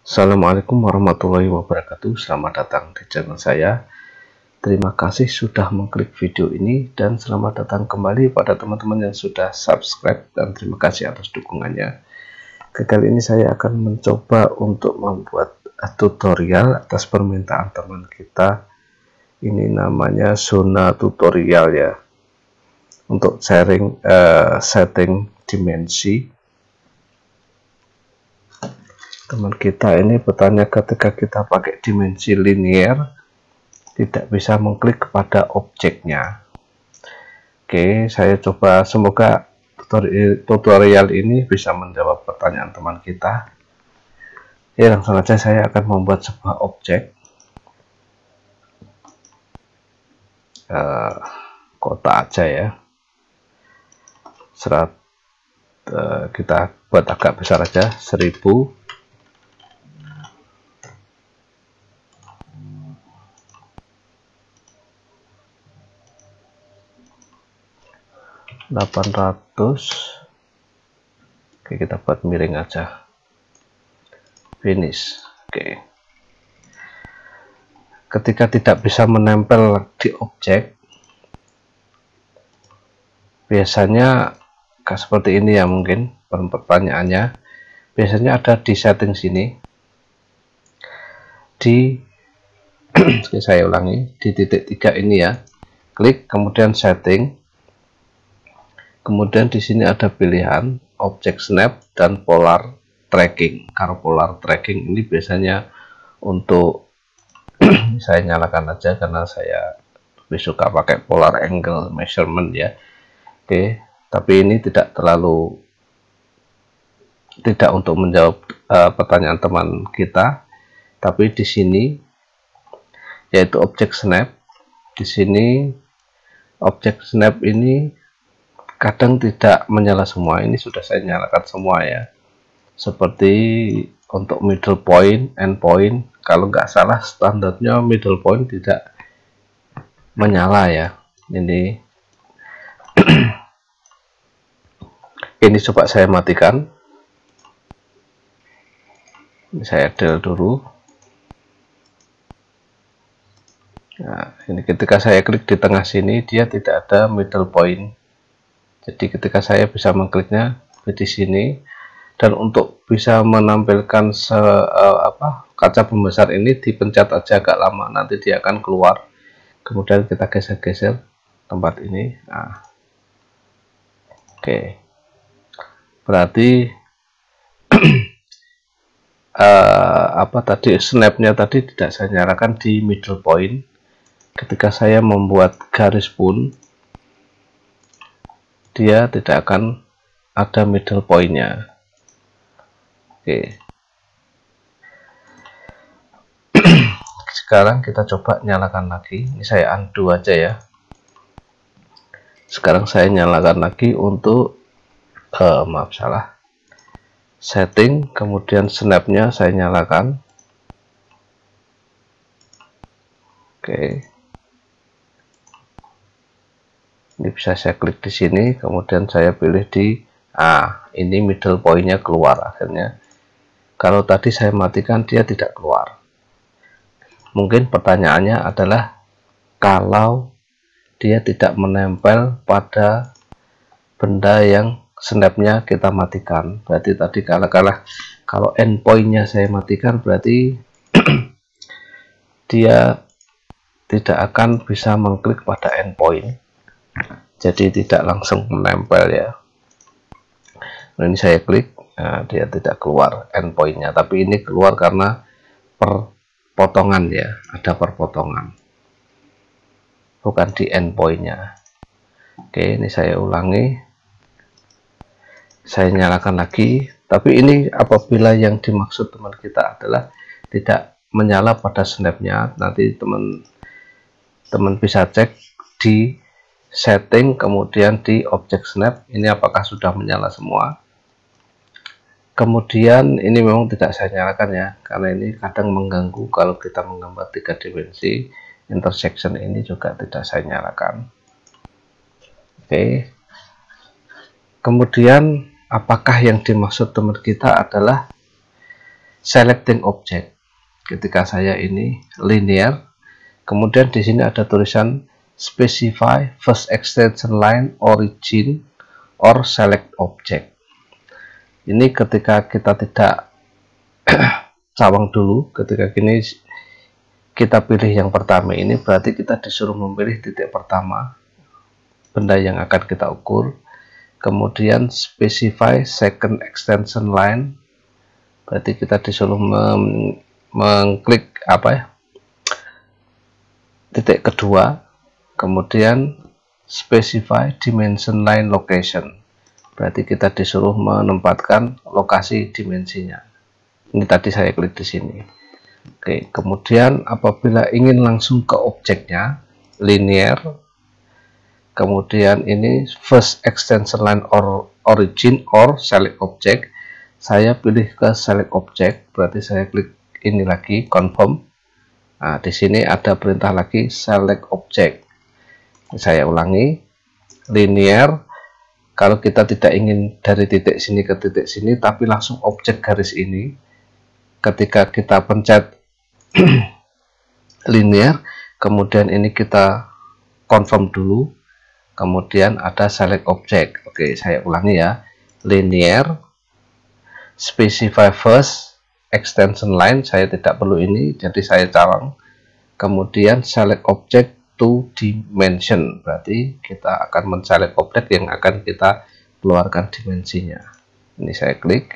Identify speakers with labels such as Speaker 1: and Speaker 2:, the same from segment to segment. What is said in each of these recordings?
Speaker 1: Assalamualaikum warahmatullahi wabarakatuh. Selamat datang di channel saya. Terima kasih sudah mengklik video ini dan selamat datang kembali pada teman-teman yang sudah subscribe dan terima kasih atas dukungannya. Kali ini saya akan mencoba untuk membuat tutorial atas permintaan teman kita. Ini namanya zona tutorial ya. Untuk setting dimensi. Teman kita ini bertanya ketika kita pakai dimensi linear tidak bisa mengklik kepada objeknya. Oke, saya coba, semoga tutorial ini bisa menjawab pertanyaan teman kita. Ya, langsung saja saya akan membuat sebuah objek kota aja ya. Kita buat agak besar aja, 1000. 800. Oke, kita buat miring aja, finish. Oke, ketika tidak bisa menempel di objek biasanya seperti ini ya, mungkin pertanyaannya biasanya ada di setting sini di saya ulangi, di titik 3 ini ya, klik kemudian setting. Kemudian di sini ada pilihan object snap dan polar tracking. Kalau polar tracking ini biasanya untuk saya nyalakan aja karena saya lebih suka pakai polar angle measurement ya. Oke, tapi ini tidak untuk menjawab pertanyaan teman kita. Tapi di sini yaitu object snap. Di sini object snap ini kadang tidak menyala semua. Ini sudah saya nyalakan semua ya, seperti untuk middle point, end point, kalau nggak salah standarnya middle point tidak menyala ya. Ini ini coba saya matikan. Ini saya delete dulu. Nah, ini ketika saya klik di tengah sini dia tidak ada middle point. Jadi ketika saya bisa mengkliknya di sini, dan untuk bisa menampilkan kaca pembesar ini dipencet aja agak lama, nanti dia akan keluar. Kemudian kita geser-geser tempat ini. Nah, oke, berarti snapnya tadi tidak saya nyalakan di middle point. Ketika saya membuat garis pun dia tidak akan ada middle point-nya. Oke. Sekarang kita coba nyalakan lagi. Ini saya undo aja ya. Sekarang saya nyalakan lagi untuk maaf salah. Setting, kemudian snap-nya saya nyalakan. Oke. Ini bisa saya klik di sini, kemudian saya pilih di ini middle point-nya keluar akhirnya. Kalau tadi saya matikan dia tidak keluar. Mungkin pertanyaannya adalah kalau dia tidak menempel pada benda yang snapnya kita matikan, berarti tadi kalau endpoint-nya saya matikan berarti dia tidak akan bisa mengklik pada endpoint. Jadi tidak langsung menempel ya. Nah, ini saya klik, nah, dia tidak keluar endpoint-nya, tapi ini keluar karena perpotongan ya, ada perpotongan, bukan di endpoint-nya. Oke, ini saya ulangi, saya nyalakan lagi. Tapi ini apabila yang dimaksud teman kita adalah tidak menyala pada snapnya, nanti teman bisa cek di setting, kemudian di object snap ini apakah sudah menyala semua. Kemudian ini memang tidak saya nyalakan ya, karena ini kadang mengganggu kalau kita menggambar 3 dimensi. Intersection ini juga tidak saya nyalakan. Oke, kemudian apakah yang dimaksud teman kita adalah selecting object. Ketika saya ini linear, kemudian di sini ada tulisan specify first extension line, origin, or select object. Ini ketika kita tidak cawang dulu, ketika gini kita pilih yang pertama ini, berarti kita disuruh memilih titik pertama benda yang akan kita ukur, kemudian specify second extension line, berarti kita disuruh mengklik titik kedua, kemudian specify dimension line location, berarti kita disuruh menempatkan lokasi dimensinya. Ini tadi saya klik di sini. Oke, kemudian apabila ingin langsung ke objeknya, linear, kemudian ini first extension line or origin or select object, saya pilih ke select object, berarti saya klik ini lagi, confirm. Nah, di sini ada perintah lagi select object. Saya ulangi, linear, kalau kita tidak ingin dari titik sini ke titik sini, tapi langsung objek garis ini, ketika kita pencet linear, kemudian ini kita confirm dulu, kemudian ada select object. Oke, saya ulangi ya, linear, specify first extension line, saya tidak perlu ini, jadi saya cawang, kemudian select object to dimension, berarti kita akan men-select objek yang akan kita keluarkan dimensinya. Ini saya klik,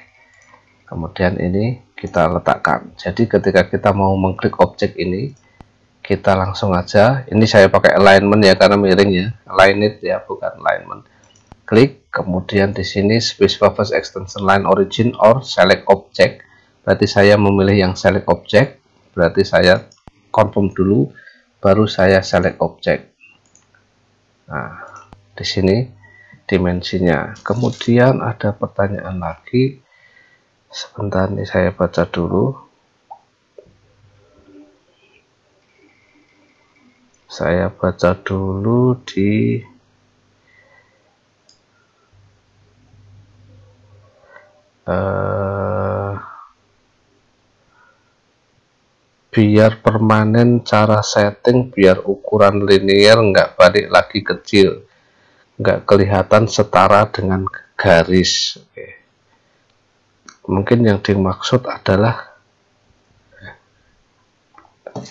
Speaker 1: kemudian ini kita letakkan. Jadi ketika kita mau mengklik objek ini, kita langsung aja, ini saya pakai alignment ya karena miring ya, align it ya, bukan alignment. Klik, kemudian di sini specify first extension line, origin, or select object, berarti saya memilih yang select object, berarti saya confirm dulu, baru saya select object. Nah, di sini dimensinya. Kemudian ada pertanyaan lagi. Sebentar nih, saya baca dulu. Saya baca dulu di biar permanen cara setting biar ukuran linear nggak balik lagi kecil, nggak kelihatan setara dengan garis. Oke. Mungkin yang dimaksud adalah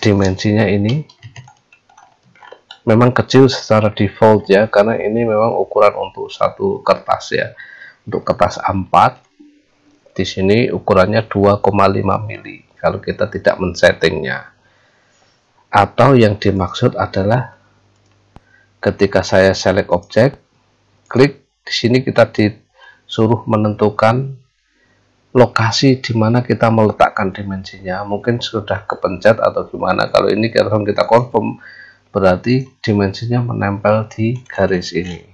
Speaker 1: dimensinya ini memang kecil secara default ya, karena ini memang ukuran untuk satu kertas ya. Untuk kertas A4 di sini ukurannya 2,5 mili kalau kita tidak men-settingnya. Atau yang dimaksud adalah ketika saya select object, klik di sini kita disuruh menentukan lokasi di mana kita meletakkan dimensinya. Mungkin sudah kepencet atau gimana. Kalau ini kita confirm, berarti dimensinya menempel di garis ini.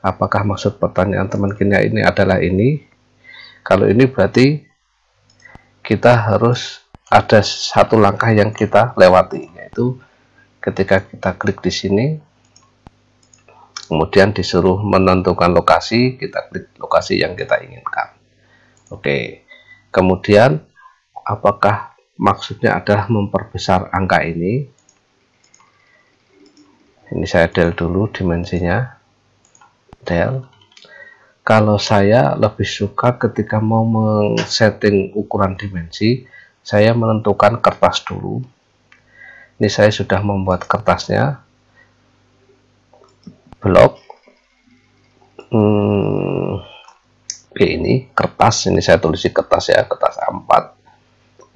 Speaker 1: Apakah maksud pertanyaan teman kita ini adalah ini? Kalau ini berarti kita harus ada satu langkah yang kita lewati, yaitu ketika kita klik di sini, kemudian disuruh menentukan lokasi, kita klik lokasi yang kita inginkan. Oke, kemudian apakah maksudnya adalah memperbesar angka ini? Ini saya del dulu dimensinya, del. Kalau saya lebih suka ketika mau men-setting ukuran dimensi, saya menentukan kertas dulu. Ini saya sudah membuat kertasnya, blok. Ini kertas, ini saya tulis di kertas ya, kertas A4.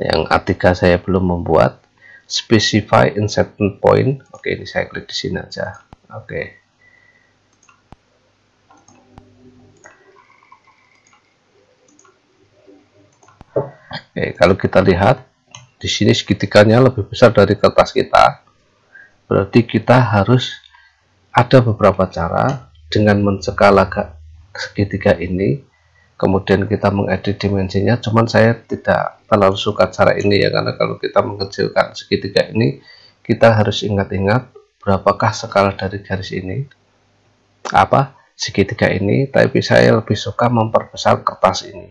Speaker 1: Yang A3 saya belum membuat. Specify insertion point. Oke, ini saya klik di sini aja. Oke. Oke, kalau kita lihat di sini segitiganya lebih besar dari kertas kita. Berarti kita harus ada beberapa cara dengan menskala segitiga ini. Kemudian kita mengedit dimensinya, cuman saya tidak terlalu suka cara ini ya, karena kalau kita mengecilkan segitiga ini, kita harus ingat-ingat berapakah skala dari garis ini, segitiga ini, tapi saya lebih suka memperbesar kertas ini.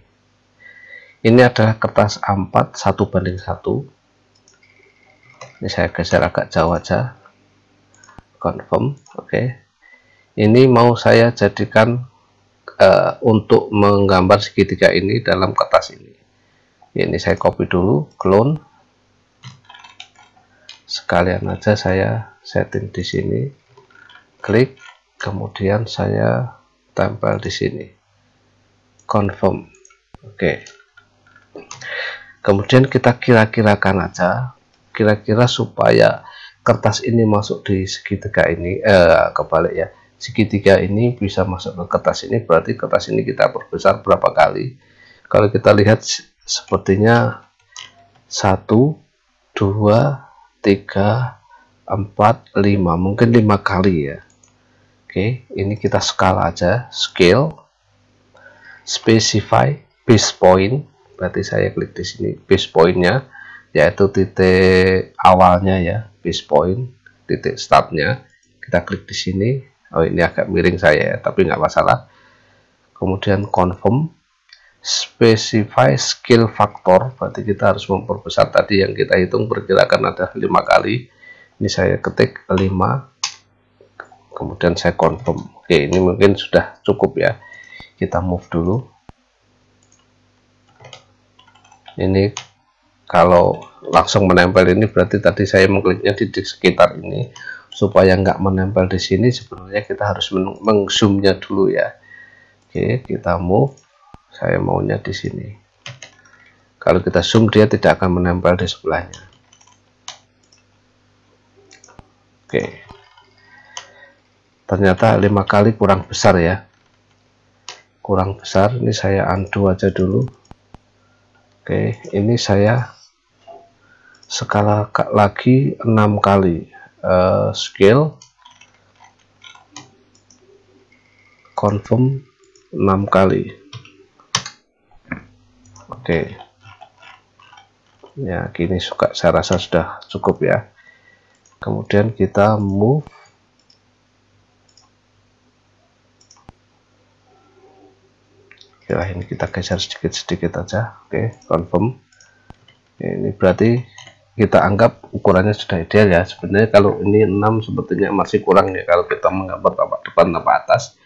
Speaker 1: Ini adalah kertas A4 1:1. Ini saya geser agak jauh aja. Confirm. Oke. Ini mau saya jadikan untuk menggambar segitiga ini dalam kertas ini. Ini saya copy dulu, clone. Sekalian aja saya setting di sini. Klik, kemudian saya tempel di sini. Confirm. Oke. Kemudian kita kira-kirakan aja, kira-kira supaya kertas ini masuk di segitiga ini, kebalik ya, segitiga ini bisa masuk ke kertas ini, berarti kertas ini kita perbesar berapa kali. Kalau kita lihat sepertinya 1, 2, 3, 4, 5, mungkin 5 kali ya. Oke, ini kita skala aja, scale, specify, base point. Berarti saya klik di sini base pointnya, yaitu titik awalnya ya, base point, titik startnya. Kita klik di sini. Oh, ini agak miring saya ya, tapi nggak masalah. Kemudian confirm, specify scale factor. Berarti kita harus memperbesar tadi yang kita hitung perkirakan ada 5 kali. Ini saya ketik 5. Kemudian saya confirm. Oke, ini mungkin sudah cukup ya. Kita move dulu. Ini kalau langsung menempel ini berarti tadi saya mengkliknya di sekitar ini. Supaya nggak menempel di sini, sebenarnya kita harus mengzoomnya dulu ya. Oke, kita move. Saya maunya di sini. Kalau kita zoom, dia tidak akan menempel di sebelahnya. Oke. Ternyata 5 kali kurang besar ya. Kurang besar. Ini saya undo aja dulu. Oke, ini saya skala lagi 6 kali. Scale, confirm 6 kali. Oke. Ya, gini saya rasa sudah cukup ya. Kemudian kita move. Ini kita geser sedikit-sedikit aja. Oke, confirm. Ini berarti kita anggap ukurannya sudah ideal ya. Sebenarnya kalau ini 6 sepertinya masih kurang ya, kalau kita menggambar tampak depan tampak atas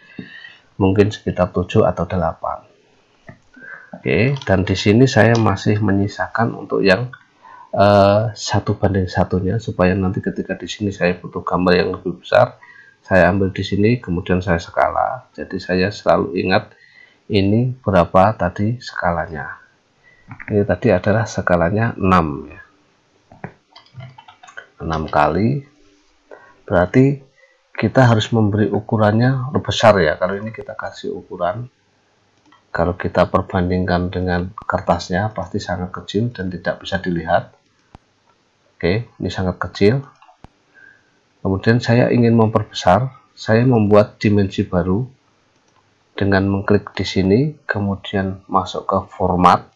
Speaker 1: mungkin sekitar 7 atau 8. Oke, dan di sini saya masih menyisakan untuk yang 1:1-nya, supaya nanti ketika di sini saya butuh gambar yang lebih besar, saya ambil di sini kemudian saya skala. Jadi saya selalu ingat ini berapa tadi skalanya. Ini tadi adalah skalanya 6 ya. 6 kali. Berarti kita harus memberi ukurannya lebih besar ya. Kalau ini kita kasih ukuran, kalau kita perbandingkan dengan kertasnya pasti sangat kecil dan tidak bisa dilihat. Oke, ini sangat kecil. Kemudian saya ingin memperbesar, saya membuat dimensi baru dengan mengklik di sini, kemudian masuk ke format.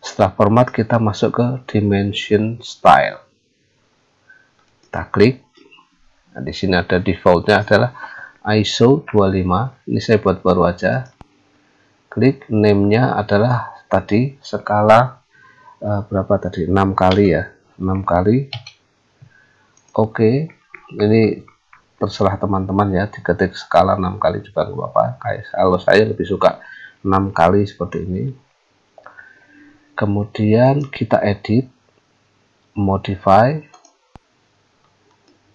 Speaker 1: Setelah format kita masuk ke dimension style. Kita klik. Nah, di sini ada defaultnya adalah ISO 25. Ini saya buat baru aja. Klik, name-nya adalah tadi skala berapa tadi? 6 kali ya. 6 kali. Oke. Ini terserah teman-teman ya, diketik skala 6 kali juga nggak apa-apa. Kalau saya lebih suka 6 kali seperti ini. Kemudian kita edit, modify.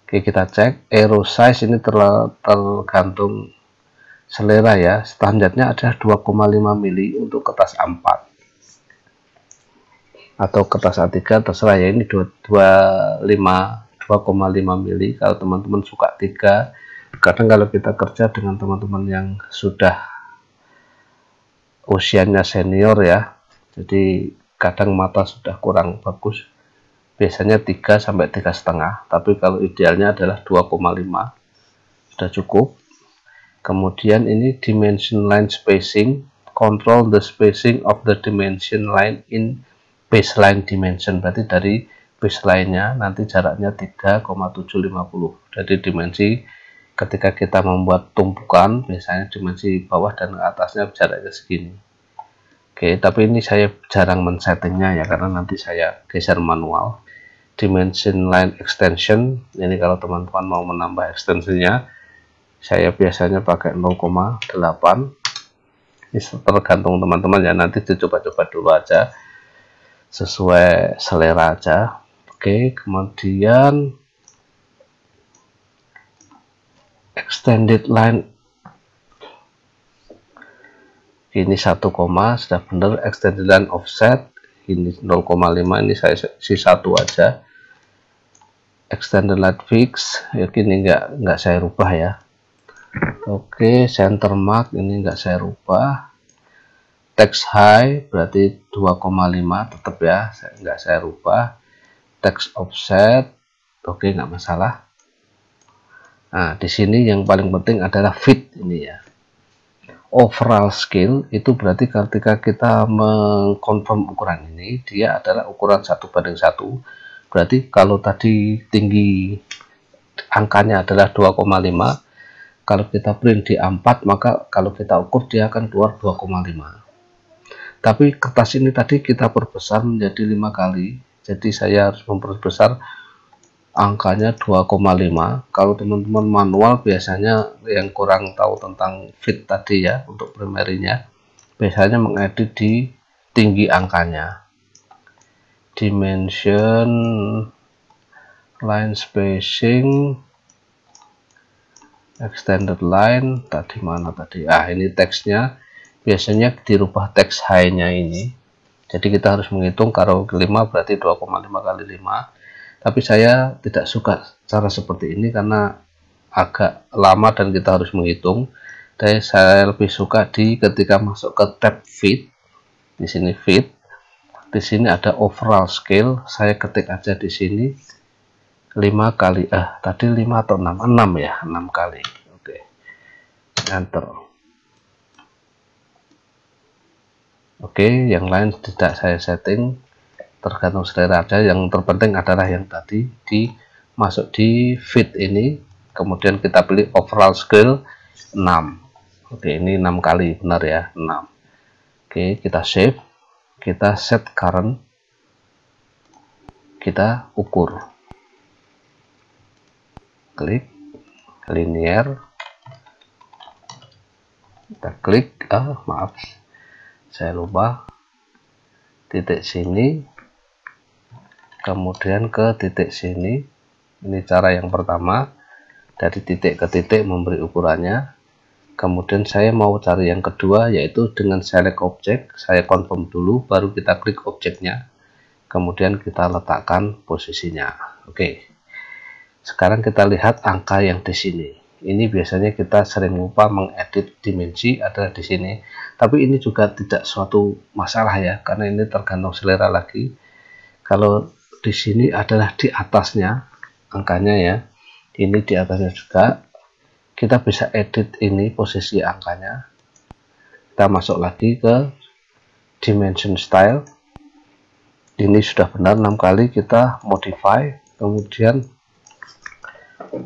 Speaker 1: Oke, kita cek arrow size ini tergantung selera ya. Standarnya adalah 2,5 mili untuk kertas A4 atau kertas A3, terserah ya. Ini 2,5 mili. Kalau teman-teman suka 3, kadang kalau kita kerja dengan teman-teman yang sudah usianya senior ya, jadi kadang mata sudah kurang bagus, biasanya 3 sampai 3,5, tapi kalau idealnya adalah 2,5 sudah cukup. Kemudian ini dimension line spacing, control the spacing of the dimension line in baseline dimension. Berarti dari baseline-nya nanti jaraknya 3,750. Jadi dimensi ketika kita membuat tumpukan, biasanya dimensi bawah dan atasnya jaraknya segini. Oke, tapi ini saya jarang men-settingnya ya, karena nanti saya geser manual. Dimension line extension, ini kalau teman-teman mau menambah ekstensinya, saya biasanya pakai 0,8. Ini tergantung teman-teman ya, nanti dicoba-coba dulu aja, sesuai selera aja. Oke, kemudian extended line ini 1, sudah benar. Extended line offset ini 0,5, ini saya isi 1 aja. Extended line fix ini enggak saya rubah ya. Oke, center mark ini enggak saya rubah. Text high berarti 2,5 tetap ya, enggak saya rubah. Text offset oke, enggak masalah. Nah, di sini yang paling penting adalah fit ini ya. Overall scale itu berarti ketika kita mengkonfirm ukuran ini, dia adalah ukuran 1:1. Berarti kalau tadi tinggi angkanya adalah 2,5, kalau kita print di A4, maka kalau kita ukur dia akan keluar 2,5. Tapi kertas ini tadi kita perbesar menjadi 5 kali, jadi saya harus memperbesar angkanya 2,5. Kalau teman-teman manual biasanya yang kurang tahu tentang fit tadi ya, untuk primerinya biasanya mengedit di tinggi angkanya. Dimension line spacing extended line tadi mana tadi, ini teksnya biasanya dirubah teks high-nya ini, jadi kita harus menghitung. Kalau 5 berarti 2,5 kali 5. Tapi saya tidak suka cara seperti ini karena agak lama dan kita harus menghitung. Dan saya lebih suka ketika masuk ke tab fit. Di sini fit. Di sini ada overall scale. Saya ketik aja di sini 5 kali tadi 5 atau 6? 6 ya, 6 kali. Oke. Enter. Oke, yang lain tidak saya setting, tergantung selera aja. Yang terpenting adalah yang tadi masuk di fit ini, kemudian kita pilih overall scale 6. Oke, ini 6 kali benar ya, 6. Oke, kita save, kita set current, kita ukur, klik linear, kita klik maaf saya lupa, titik sini, kemudian ke titik sini. Ini cara yang pertama, dari titik ke titik memberi ukurannya. Kemudian saya mau cari yang kedua, yaitu dengan select object, saya confirm dulu, baru kita klik objeknya, kemudian kita letakkan posisinya. Oke, sekarang kita lihat angka yang di sini. Ini biasanya kita sering lupa mengedit dimensi, adalah di sini. Tapi ini juga tidak suatu masalah ya, karena ini tergantung selera lagi. Kalau di sini adalah di atasnya angkanya ya, ini di atasnya juga. Kita bisa edit ini posisi angkanya. Kita masuk lagi ke dimension style. Ini sudah benar 6 kali, kita modify, kemudian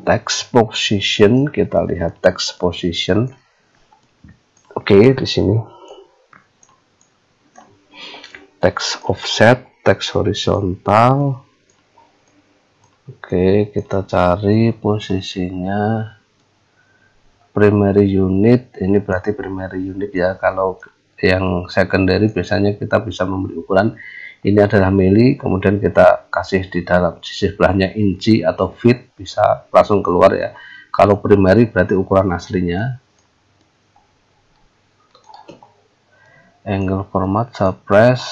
Speaker 1: text position, kita lihat text position. Oke, di sini text offset, text horizontal. Oke, kita cari posisinya primary unit. Ini berarti primary unit ya. Kalau yang secondary biasanya kita bisa memberi ukuran. Ini adalah mili, kemudian kita kasih di dalam sisi sebelahnya inci atau feet, bisa langsung keluar ya. Kalau primary berarti ukuran aslinya. Angle format suppress,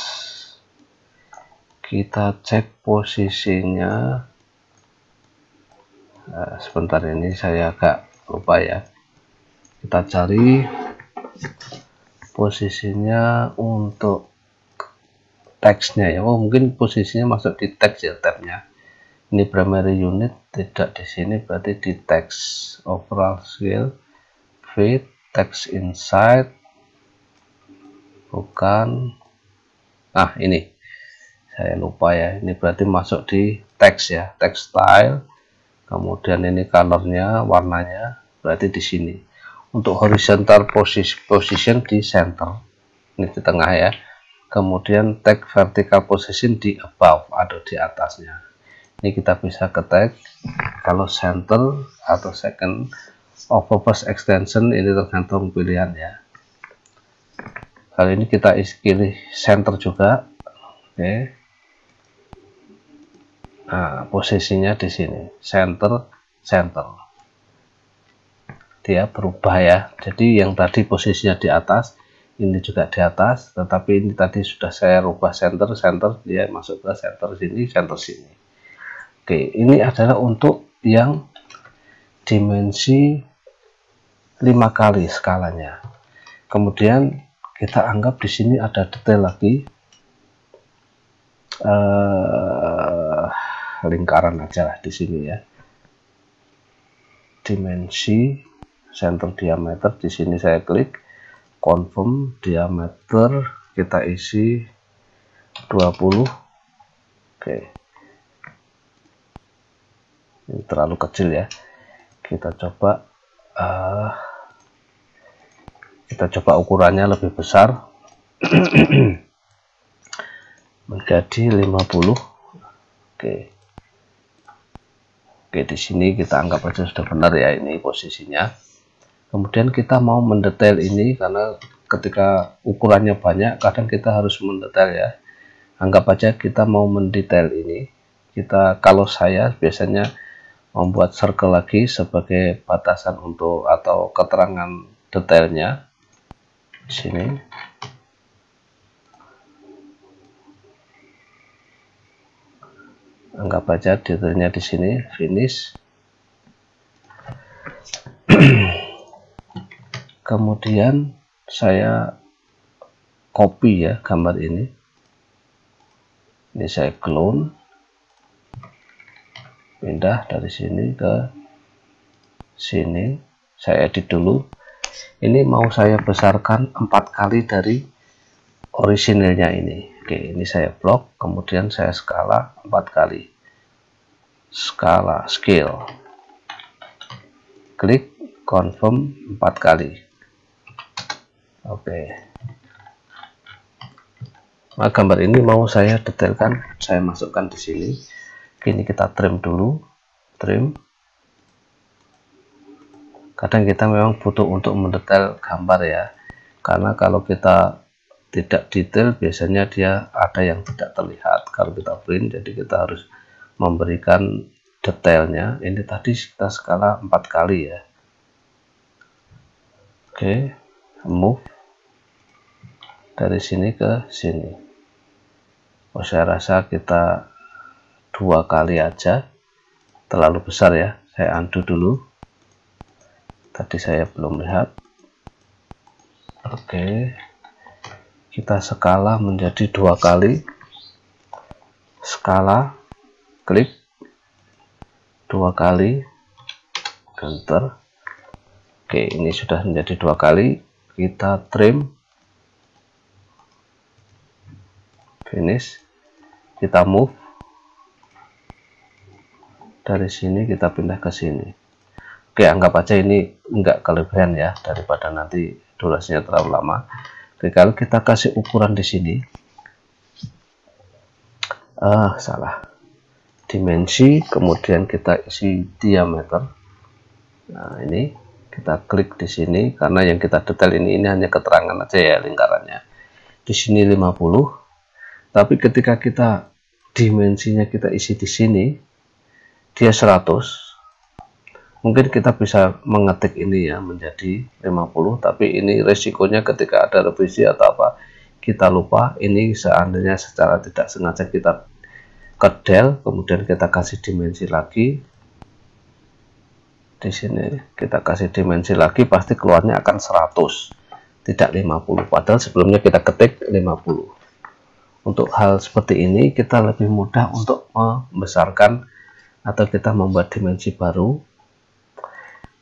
Speaker 1: kita cek posisinya. Sebentar, ini saya agak lupa ya. Kita cari posisinya untuk teksnya ya. Mungkin posisinya masuk di teks ya, tabnya. Ini primary unit, tidak di sini, berarti di teks. Overall scale, fit, text inside, bukan. Ini saya lupa ya. Ini berarti masuk di teks ya, text style. Kemudian ini colornya, warnanya, berarti di sini. Untuk horizontal position di center, ini di tengah ya. kemudian tag vertical position di above atau di atasnya. Ini kita bisa ke tag. Kalau center atau second overpass extension ini tergantung pilihan ya. Kali ini kita pilih center juga. Oke. Nah, posisinya di sini center. Dia berubah ya. Jadi yang tadi posisinya di atas, ini juga di atas, tetapi ini tadi sudah saya rubah center, dia masuk ke center sini, center sini. Oke, ini adalah untuk yang dimensi 5 kali skalanya. Kemudian kita anggap di sini ada detail lagi, lingkaran aja lah di sini ya. Dimensi center diameter, di sini saya klik confirm diameter, kita isi 20. Oke, ini terlalu kecil ya, kita coba ukurannya lebih besar menjadi 50. Oke, di sini kita anggap aja sudah benar ya, ini posisinya. Kemudian kita mau mendetail ini, karena ketika ukurannya banyak kadang kita harus mendetail ya. Anggap aja kita mau mendetail ini. Kalau saya biasanya membuat circle lagi sebagai batasan untuk atau keterangan detailnya di sini. Anggap aja detailnya di sini, finish. Kemudian saya copy ya gambar ini. Ini saya clone, pindah dari sini ke sini. Saya edit dulu. Ini mau saya besarkan 4 kali dari orisinilnya ini. Oke, ini saya blok, kemudian saya skala 4 kali. Skala scale. Klik confirm 4 kali. Oke. Nah, gambar ini mau saya detailkan, saya masukkan di sini. Ini kita trim dulu, trim. Kadang kita memang butuh untuk mendetail gambar ya, karena kalau kita tidak detail biasanya dia ada yang tidak terlihat kalau kita print. Jadi kita harus memberikan detailnya. Ini tadi kita skala 4 kali ya. Oke, move dari sini ke sini. Oh, saya rasa kita 2 kali aja, terlalu besar ya. Saya undo dulu, tadi saya belum lihat. Oke, kita skala menjadi 2 kali. Skala, klik 2 kali, enter. Oke, ini sudah menjadi 2 kali. Kita trim, finish. Kita move dari sini, kita pindah ke sini. Oke, anggap aja ini enggak kelebihan ya, daripada nanti durasinya terlalu lama. Oke, kalau kita kasih ukuran di sini, salah, dimensi, kemudian kita isi diameter. Nah, ini kita klik di sini, karena yang kita detail ini hanya keterangan aja ya, lingkarannya. Di sini 50. Tapi ketika kita dimensinya kita isi di sini, dia 100. Mungkin kita bisa mengetik ini ya menjadi 50, tapi ini resikonya ketika ada revisi atau apa, kita lupa. Ini seandainya secara tidak sengaja kita kedel, kemudian kita kasih dimensi lagi. Di sini kita kasih dimensi lagi, pasti keluarnya akan 100, tidak 50. Padahal sebelumnya kita ketik 50. Untuk hal seperti ini kita lebih mudah untuk membesarkan atau kita membuat dimensi baru.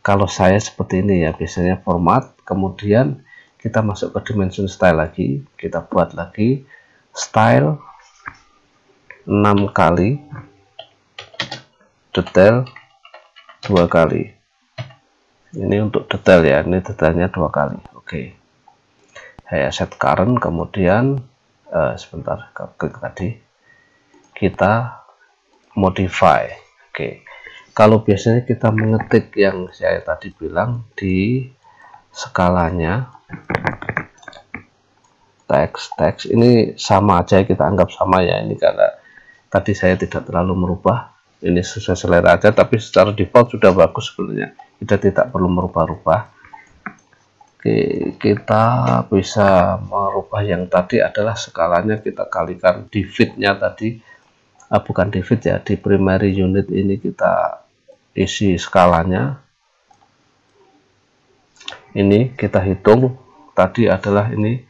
Speaker 1: Kalau saya seperti ini ya, biasanya format, kemudian kita masuk ke dimension style lagi, kita buat lagi style 6 kali, detail 2 kali. Ini untuk detail ya, ini detailnya 2 kali. Oke, saya set current, kemudian sebentar, klik tadi, kita modify. Oke, kalau biasanya kita mengetik yang saya tadi bilang di skalanya teks ini sama aja, kita anggap sama ya, ini karena tadi saya tidak terlalu merubah, ini sesuai selera aja, tapi secara default sudah bagus sebenarnya, kita tidak perlu merubah-rubah. Oke, kita bisa merubah yang tadi adalah skalanya, kita kalikan dividnya tadi, bukan divid ya, di primary unit ini kita isi skalanya, ini kita hitung tadi adalah ini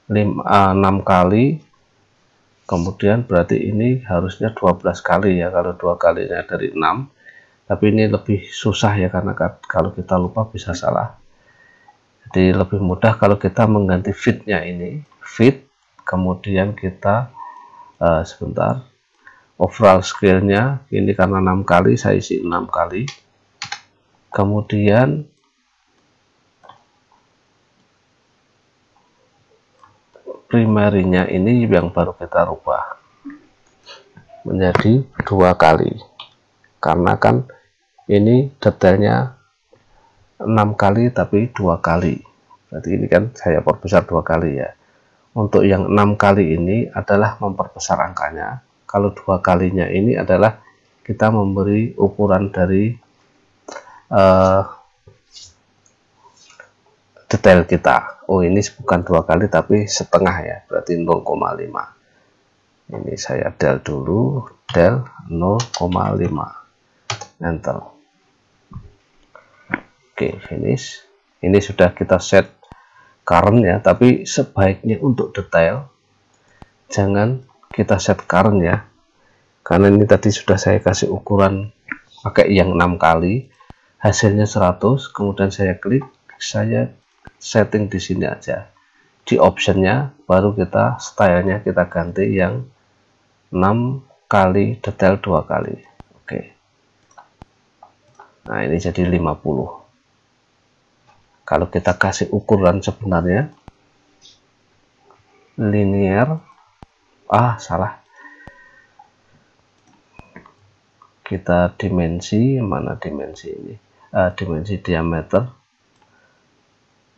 Speaker 1: 6 kali, kemudian berarti ini harusnya 12 kali ya, kalau 2 kalinya dari 6, tapi ini lebih susah ya, karena kalau kita lupa bisa salah. Jadi lebih mudah kalau kita mengganti fitnya ini, fit, kemudian kita sebentar, overall scale-nya ini karena 6 kali, saya isi 6 kali, kemudian primarinya ini yang baru kita rubah menjadi 2 kali, karena kan ini detailnya 6 kali tapi 2 kali, berarti ini kan saya perbesar 2 kali ya. Untuk yang 6 kali ini adalah memperbesar angkanya, kalau 2 kalinya ini adalah kita memberi ukuran dari detail kita. Oh, ini bukan 2 kali tapi setengah ya, berarti 0,5. Ini saya del dulu, del 0,5, enter. Oke, finish. Ini sudah kita set current ya, tapi sebaiknya untuk detail jangan kita set current ya, karena ini tadi sudah saya kasih ukuran pakai yang 6 kali, hasilnya 100, kemudian saya klik, saya setting di sini aja, di optionnya, baru kita stylenya kita ganti yang 6 kali detail 2 kali. Oke, nah ini jadi 50. Kalau kita kasih ukuran sebenarnya linear, salah, kita dimensi, mana dimensi ini, dimensi diameter,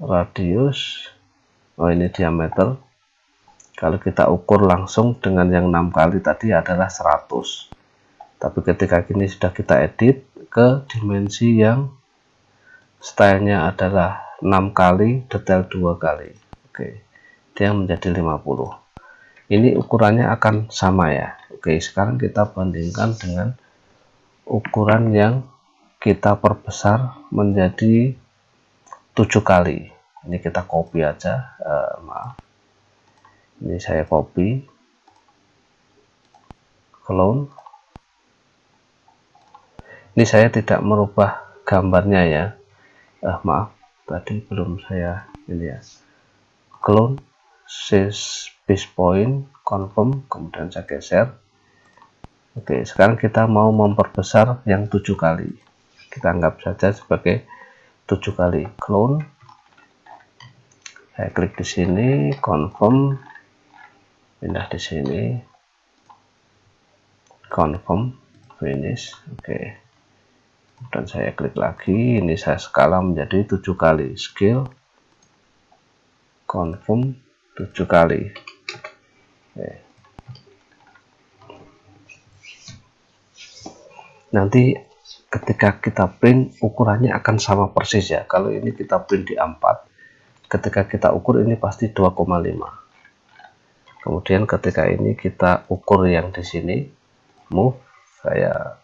Speaker 1: radius, ini diameter. Kalau kita ukur langsung dengan yang 6 kali tadi adalah 100, tapi ketika gini sudah kita edit ke dimensi yang stylenya adalah 6 kali detail 2 kali. Oke, dia menjadi 50. Ini ukurannya akan sama ya. Oke, sekarang kita bandingkan dengan ukuran yang kita perbesar menjadi 7 kali. Ini kita copy aja, maaf, ini saya copy, clone. Ini saya tidak merubah gambarnya ya, maaf, tadi belum saya ini ya, clone, base point, confirm, kemudian saya geser. Oke, sekarang kita mau memperbesar yang 7 kali, kita anggap saja sebagai 7 kali, clone, saya klik di sini, confirm, pindah di sini, confirm, finish. Oke, dan saya klik lagi, ini saya skala menjadi 7 kali, scale, confirm, 7 kali. Oke. Nanti ketika kita print ukurannya akan sama persis ya. Kalau ini kita print di A4, ketika kita ukur ini pasti 2,5. Kemudian ketika ini kita ukur yang di sini, move, saya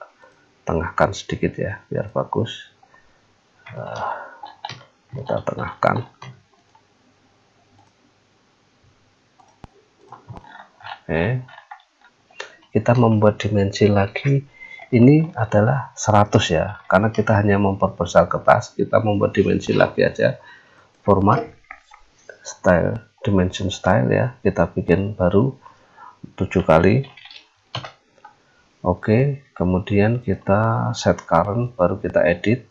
Speaker 1: tengahkan sedikit ya biar bagus, kita tengahkan. Oke, kita membuat dimensi lagi, ini adalah 100 ya, karena kita hanya memperbesar kertas, kita membuat dimensi lagi aja, format, style, dimension style ya, kita bikin baru 7 kali. Oke, kemudian kita set current, baru kita edit.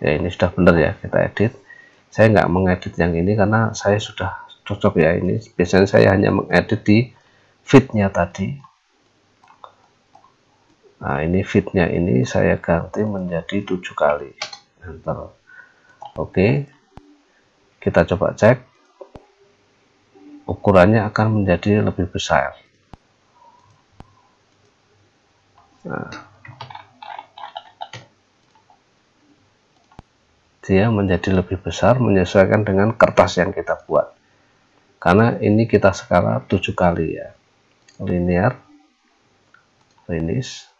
Speaker 1: Ya, ini sudah benar ya, kita edit. Saya nggak mengedit yang ini karena saya sudah cocok ya. Ini biasanya saya hanya mengedit di fitnya tadi. Nah, ini fitnya ini saya ganti menjadi 7 kali, enter. Oke, kita coba cek, ukurannya akan menjadi lebih besar. Nah, dia menjadi lebih besar menyesuaikan dengan kertas yang kita buat, karena ini kita skala 7 kali ya. Linear, finish.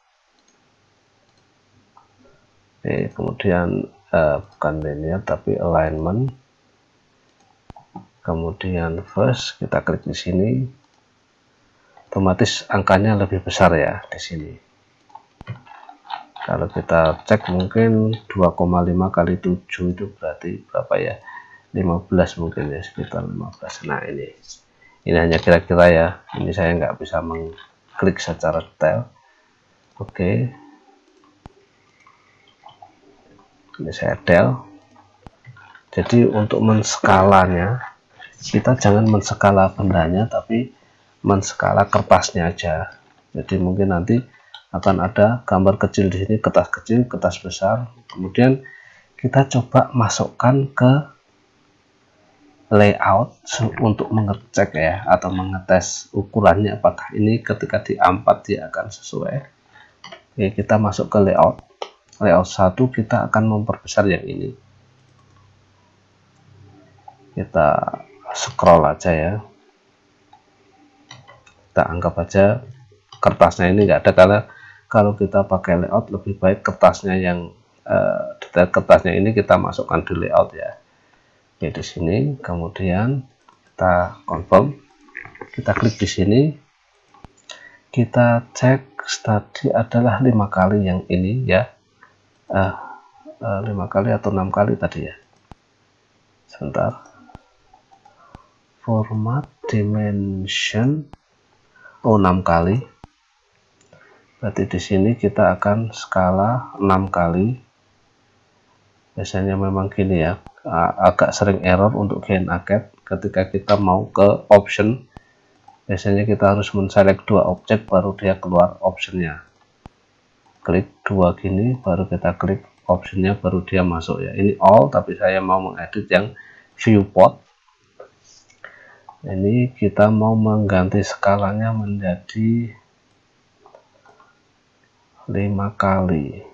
Speaker 1: Oke, kemudian bukan linear tapi alignment, kemudian first, kita klik di sini, otomatis angkanya lebih besar ya di sini. Kalau kita cek mungkin 2,5 kali 7 itu berarti berapa ya, 15 mungkin ya, sekitar 15. Nah, ini hanya kira-kira ya, ini saya nggak bisa mengklik secara detail. Oke, ini saya del. Jadi untuk menskalanya, kita jangan menskala bendanya tapi menskala kertasnya aja. Jadi mungkin nanti akan ada gambar kecil di sini, kertas kecil, kertas besar. Kemudian kita coba masukkan ke layout untuk mengecek ya, atau mengetes ukurannya apakah ini ketika di A4 dia akan sesuai. Oke, kita masuk ke layout 1, kita akan memperbesar yang ini. Kita scroll aja ya, kita anggap aja kertasnya ini enggak ada, karena kalau kita pakai layout lebih baik kertasnya yang detail kertasnya ini kita masukkan di layout ya. Oke, di sini kemudian kita confirm, kita klik di sini, kita cek tadi adalah 5 kali yang ini ya, 5 kali atau 6 kali tadi ya, sebentar, format dimension, 6 kali, berarti di sini kita akan skala 6 kali. Biasanya memang gini ya, agak sering error untuk gain arcade ketika kita mau ke option. Biasanya kita harus menselect 2 objek baru dia keluar optionnya. Klik 2 gini baru kita klik optionnya, baru dia masuk ya. Ini all, tapi saya mau mengedit yang viewport. Ini kita mau mengganti skalanya menjadi 5 kali.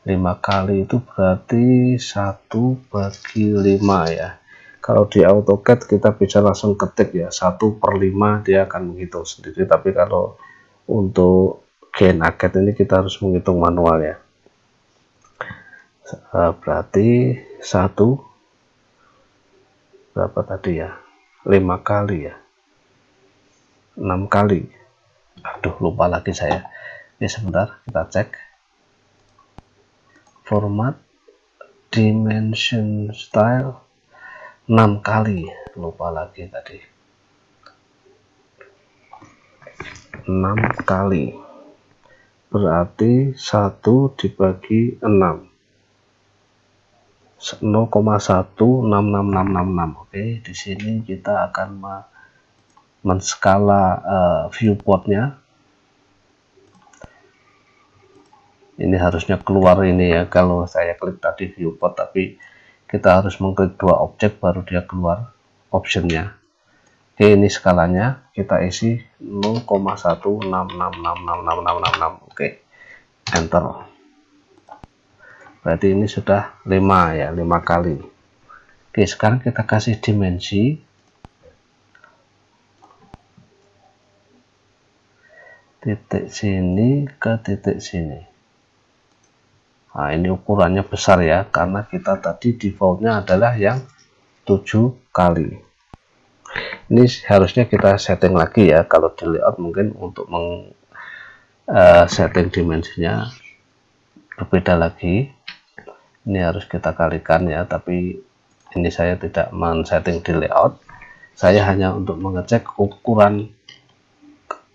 Speaker 1: 5 kali itu berarti 1/5 ya. Kalau di AutoCAD kita bisa langsung ketik ya, 1/5 dia akan menghitung sendiri. Tapi kalau untuk gain arcade ini kita harus menghitung manual ya. Berarti 1 berapa tadi ya, 5 kali ya, 6 kali, aduh lupa lagi saya. Ini sebentar, kita cek format dimension style, 6 kali, lupa lagi tadi, 6 kali berarti 1 dibagi 6, 0,16666. Oke, di sini kita akan menskala viewportnya. Ini harusnya keluar ini ya, kalau saya klik tadi viewport, tapi kita harus mengklik 2 objek baru dia keluar optionnya. Oke, ini skalanya kita isi 0,1666666. Oke, enter. Berarti ini sudah 5 ya, 5 kali. Oke, sekarang kita kasih dimensi, titik sini ke titik sini. Nah, ini ukurannya besar ya, karena kita tadi defaultnya adalah yang 7 kali. Ini harusnya kita setting lagi ya, kalau di layout mungkin untuk setting dimensinya berbeda lagi. Ini harus kita kalikan ya, tapi ini saya tidak men-setting di layout. Saya hanya untuk mengecek ukuran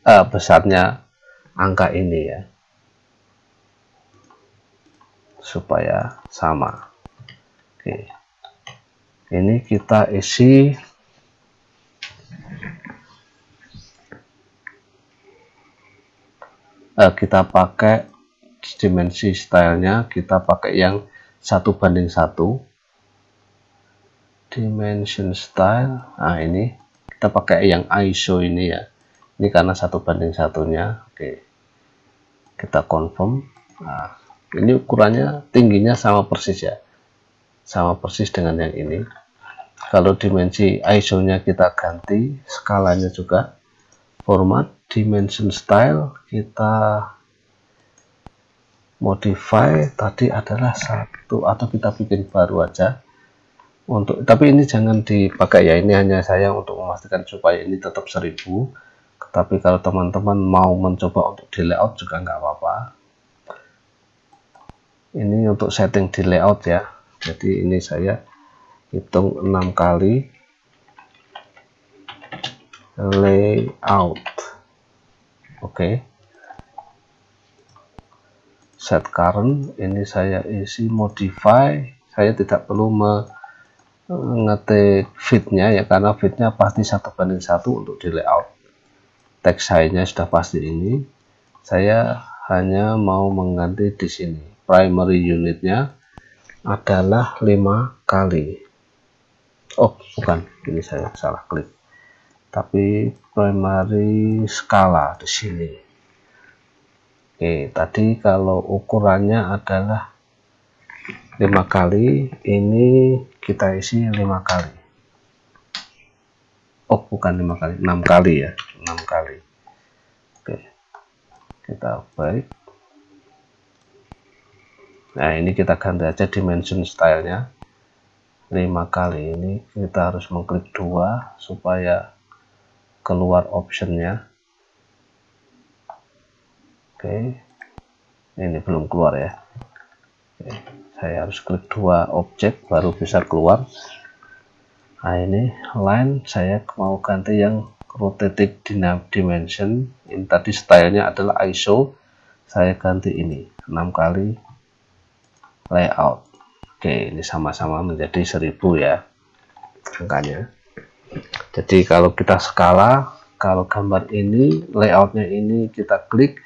Speaker 1: besarnya angka ini ya, supaya sama. Oke, Ini kita isi kita pakai dimensi stylenya, kita pakai yang 1:1 dimension style. Nah, ini kita pakai yang ISO ini ya, ini karena 1:1-nya. Oke, kita confirm. Nah, ini ukurannya tingginya sama persis ya, sama persis dengan yang ini. Kalau dimensi ISO nya kita ganti, skalanya juga, format dimension style kita modify, tadi adalah 1, atau kita bikin baru aja untuk, tapi ini jangan dipakai ya, ini hanya saya untuk memastikan supaya ini tetap 1000. Tapi kalau teman-teman mau mencoba untuk di layout juga nggak apa-apa. Ini untuk setting di layout ya, jadi ini saya hitung 6 kali layout. Oke. Set current, ini saya isi modify, saya tidak perlu mengetik fitnya ya, karena fitnya pasti 1:1 untuk di layout. Text size-nya sudah pasti ini. Saya hanya mau mengganti di sini. Primary unitnya adalah 5 kali. Oh, bukan, ini saya salah klik. Tapi primary skala di sini. Oke, tadi kalau ukurannya adalah 5 kali, ini kita isi 5 kali. Oh, bukan 5 kali, 6 kali ya, 6 kali. Oke, kita baik. Nah, ini kita ganti aja dimension stylenya 5 kali. Ini kita harus mengklik 2 supaya keluar optionnya. Oke, ini belum keluar ya. Oke, saya harus klik 2 objek baru bisa keluar. Nah, ini line saya mau ganti yang rotating dimension. Ini tadi stylenya adalah ISO, saya ganti ini 6 kali layout. Oke, ini sama-sama menjadi 1000 ya angkanya. Jadi kalau kita skala, kalau gambar ini layoutnya ini kita klik,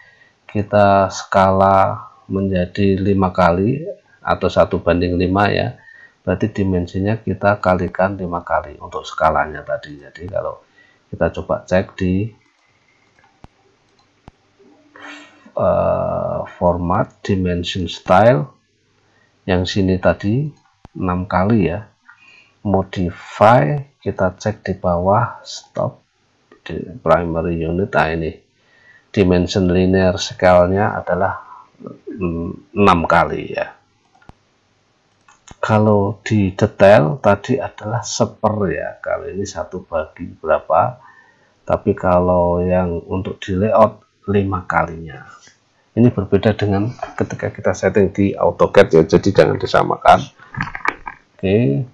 Speaker 1: kita skala menjadi 5 kali atau 1:5 ya, berarti dimensinya kita kalikan 5 kali untuk skalanya tadi. Jadi kalau kita coba cek di format dimension style, yang sini tadi 6 kali ya, modify kita cek di bawah stop di primary unit. Nah, ini dimension linear scale-nya adalah 6 kali ya. Kalau di detail tadi adalah 1/4 ya, kalau ini 1 bagi berapa, tapi kalau yang untuk di layout 5 kalinya. Ini berbeda dengan ketika kita setting di AutoCAD ya, jadi jangan disamakan. Oke,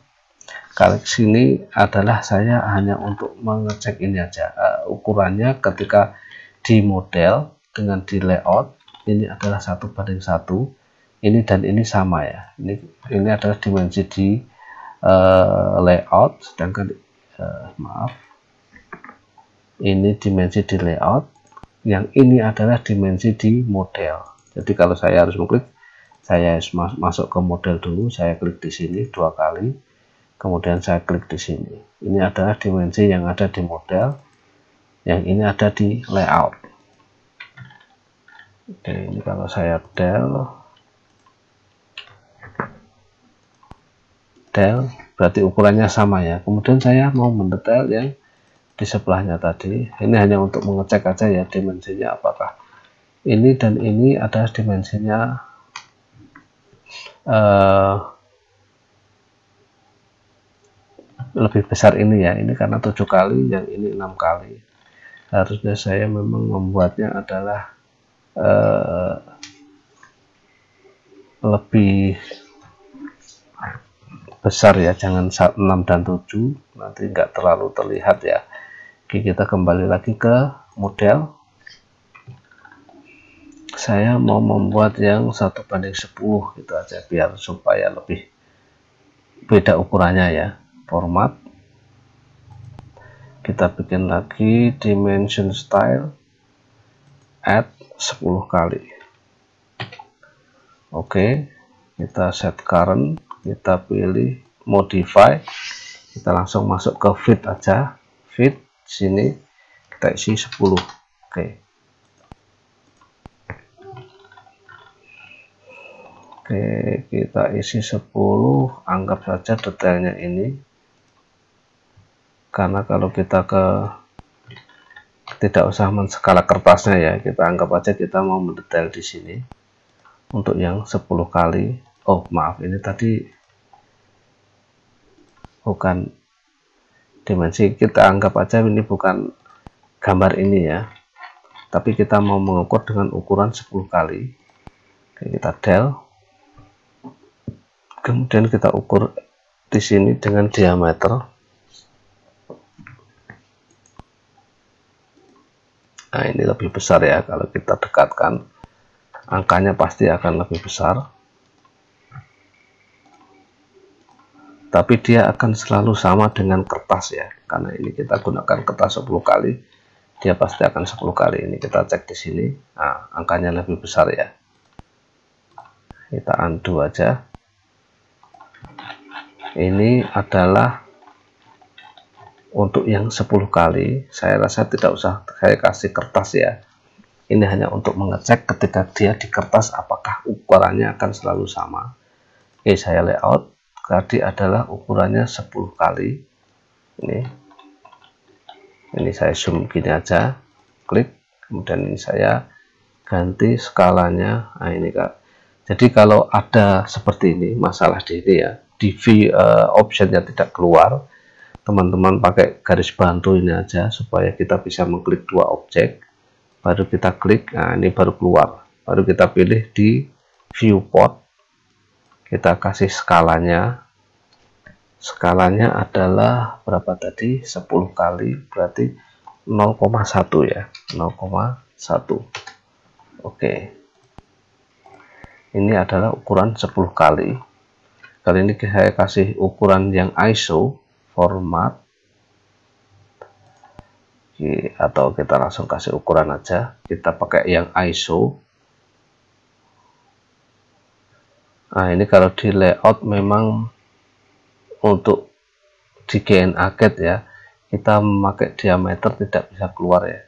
Speaker 1: kali sini adalah saya hanya untuk mengecek ini aja, ukurannya ketika di model dengan di layout ini adalah 1:1, ini dan ini sama ya, ini adalah dimensi di layout, sedangkan maaf, ini dimensi di layout, yang ini adalah dimensi di model. Jadi kalau saya harus mengklik, saya masuk ke model dulu, saya klik di sini 2 kali, kemudian saya klik di sini. Ini adalah dimensi yang ada di model, yang ini ada di layout. Oke, ini kalau saya del berarti ukurannya sama ya. Kemudian saya mau mendetail yang di sebelahnya tadi. Ini hanya untuk mengecek aja ya dimensinya apakah ini dan ini adalah dimensinya lebih besar ini ya, ini karena 7 kali, yang ini 6 kali. Harusnya saya memang membuatnya adalah lebih besar ya, jangan 6 dan 7, nanti nggak terlalu terlihat ya. Oke, kita kembali lagi ke model. Saya mau membuat yang 1:10 gitu aja, biar supaya lebih beda ukurannya ya. format, kita bikin lagi dimension style, add 10 kali. Oke, kita set current, kita pilih modify, kita langsung masuk ke fit aja, fit sini kita isi 10. Oke. Oke, kita isi 10, anggap saja detailnya ini, karena kalau kita tidak usah menskala kertasnya ya, kita anggap aja kita mau mendetail di sini untuk yang 10 kali. Oh maaf, ini tadi bukan dimensi, kita anggap aja ini bukan gambar ini ya, tapi kita mau mengukur dengan ukuran 10 kali. Oke, kita del, kemudian kita ukur di sini dengan diameter. Nah, ini lebih besar ya, kalau kita dekatkan angkanya pasti akan lebih besar, tapi dia akan selalu sama dengan kertas ya, karena ini kita gunakan kertas 10 kali, dia pasti akan 10 kali. Ini kita cek di sini, nah angkanya lebih besar ya, kita undo aja. Ini adalah untuk yang 10 kali, saya rasa tidak usah saya kasih kertas ya, ini hanya untuk mengecek ketika dia di kertas apakah ukurannya akan selalu sama. Oke, saya layout, tadi adalah ukurannya 10 kali. Ini saya zoom gini aja, klik, kemudian ini saya ganti skalanya. Nah ini Kak, jadi kalau ada seperti ini masalah di ini ya, di optionnya tidak keluar, teman-teman pakai garis bantu ini aja supaya kita bisa mengklik dua objek, baru kita klik, nah ini baru keluar, baru kita pilih di viewport, kita kasih skalanya adalah berapa tadi, 10 kali, berarti 0,1 ya, 0,1. oke, ini adalah ukuran 10 kali. Kali ini saya kasih ukuran yang ISO format, atau kita langsung kasih ukuran aja, kita pakai yang ISO. Nah ini kalau di layout memang untuk di GNACAD ya, kita memakai diameter tidak bisa keluar ya,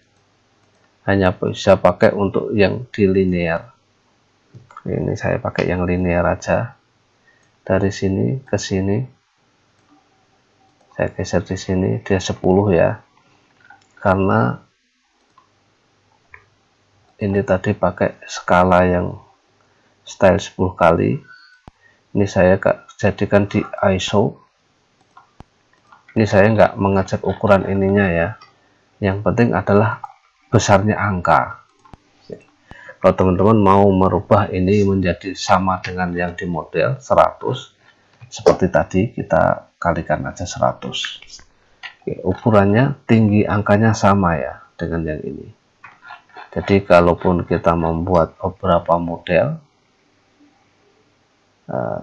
Speaker 1: hanya bisa pakai untuk yang di linear. Ini saya pakai yang linear aja, dari sini ke sini saya geser di sini, dia 10 ya, karena ini tadi pakai skala yang style 10 kali. Ini saya jadikan di ISO. Ini saya nggak mengecek ukuran ininya ya, yang penting adalah besarnya angka. Kalau teman-teman mau merubah ini menjadi sama dengan yang di model 100, seperti tadi kita kalikan aja 100. Oke, ukurannya tinggi angkanya sama ya dengan yang ini. Jadi kalaupun kita membuat beberapa model,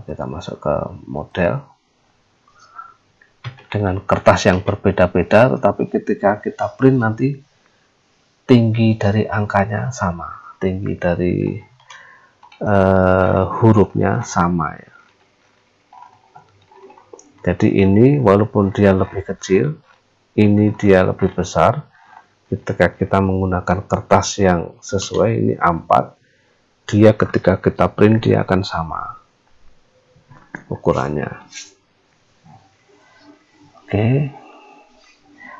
Speaker 1: kita masuk ke model dengan kertas yang berbeda-beda, tetapi ketika kita print nanti tinggi dari angkanya sama, tinggi dari hurufnya sama ya. Jadi ini walaupun dia lebih kecil, ini dia lebih besar. Ketika kita menggunakan kertas yang sesuai, ini A4, dia ketika kita print dia akan sama ukurannya. Oke,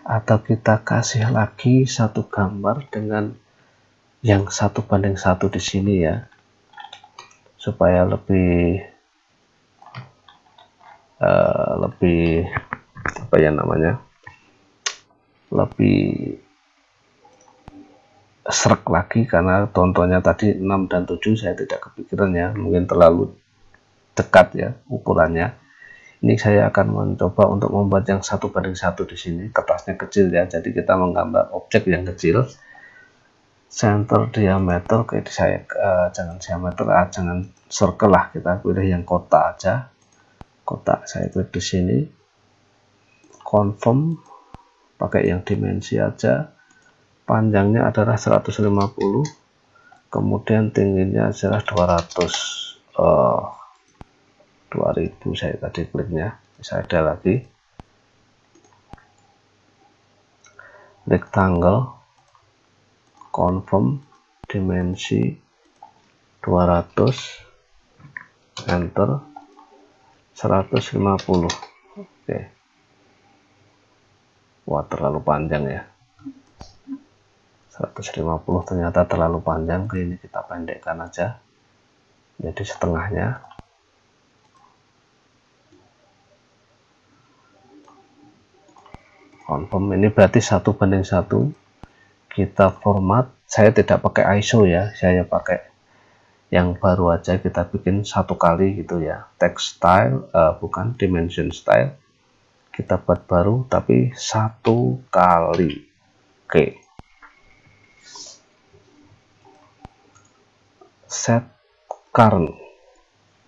Speaker 1: atau kita kasih lagi satu gambar dengan yang 1:1 di sini ya, supaya lebih apa ya namanya, lebih srek lagi, karena contohnya tadi 6 dan 7 saya tidak kepikiran ya, mungkin terlalu dekat ya ukurannya. Ini saya akan mencoba untuk membuat yang 1:1 di sini, kertasnya kecil ya, jadi kita menggambar objek yang kecil. Center diameter, kayak saya jangan diameter, jangan circle lah, kita pilih yang kotak aja, kotak saya klik di sini. confirm, pakai yang dimensi aja. Panjangnya adalah 150, kemudian tingginya adalah 200. 2000 saya tadi kliknya. Bisa ada lagi rectangle, confirm, dimensi 200, enter, 150. Oke. Wah, terlalu panjang ya. 150 ternyata terlalu panjang. Ini kita pendekkan aja jadi setengahnya. Confirm, ini berarti 1:1. Kita format, saya tidak pakai ISO ya, saya pakai yang baru aja. Kita bikin 1 kali gitu ya, text style, bukan dimension style, kita buat baru tapi 1 kali. Oke. Set current,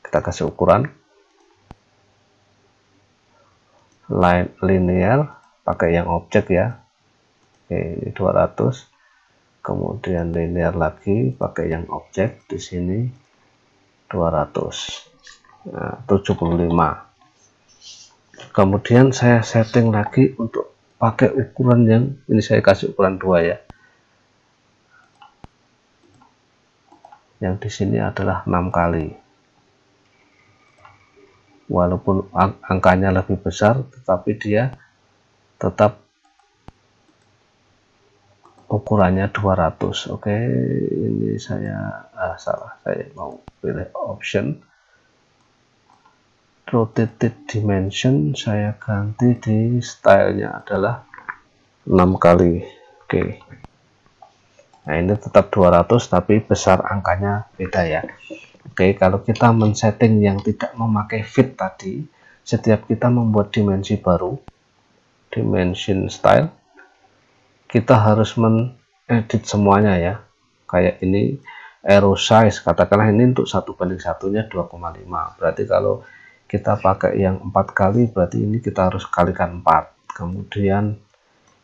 Speaker 1: kita kasih ukuran line linear, pakai yang objek ya. Oke, 200. Kemudian linear lagi, pakai yang objek di sini 200. Nah, 75. Kemudian saya setting lagi untuk pakai ukuran yang ini, saya kasih ukuran 2 ya. Yang di sini adalah 6 kali. Walaupun angkanya lebih besar, tetapi dia tetap ukurannya 200. Oke, ini saya salah, saya mau pilih option rotated dimension, saya ganti di stylenya adalah 6 kali. Oke. Nah, ini tetap 200 tapi besar angkanya beda ya. Oke, kalau kita men-setting yang tidak memakai fit tadi, setiap kita membuat dimensi baru, dimension style, kita harus men-edit semuanya ya. Kayak ini arrow size, katakanlah ini untuk 1:1-nya 2,5. Berarti kalau kita pakai yang 4 kali, berarti ini kita harus kalikan 4. Kemudian